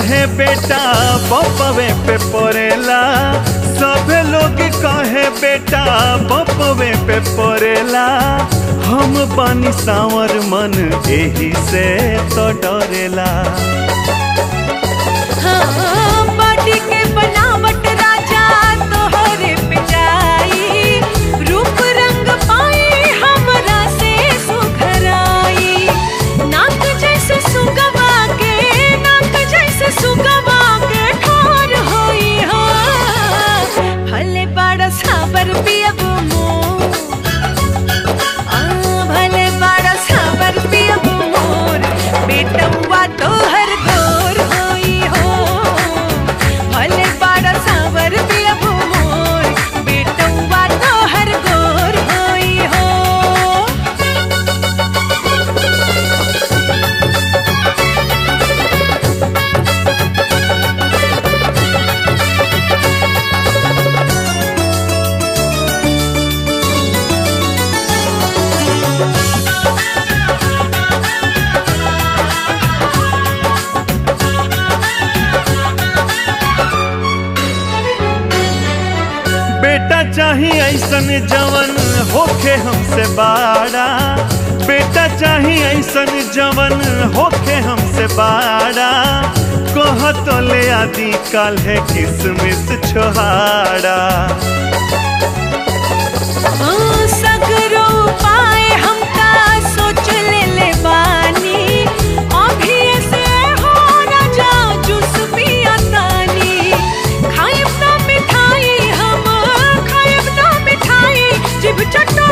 कहे बेटा बपवे पे पड़ेला, सभे लोग कहे बेटा बपवे पे पड़ेला। हम बानी सांवर मन एही से तो डरेला। हाँ, बाटी के बनावट राजा तोहरे पे जाई, रूप रंग पाई हमरा से सुघराई। नाक जैसे सुगवा के, नाक जैसे सुगवा के ठार होई हो। भले बड़ा साबर पियब मोर, भले बड़ा साबर पियब मोर, बेटवा तोहर गोर होई हो। भले बड़ा साबर पियब मोर, बेटवा तोहर गोर होई हो। बेटा चाहिए ऐसन जवन होखे हमसे बाड़ा, बेटा चाहिए ऐसन जवन होखे हमसे बाड़ा। कह तो ले आदि काल है किसमिस छोहाड़ा। सगरो पाए हमका सोच ले बानी, अभी ऐसे हो न जा जूस पिया तानी। खाइब ना मिठाई हम, खाइब ना मिठाई, जिभ चटा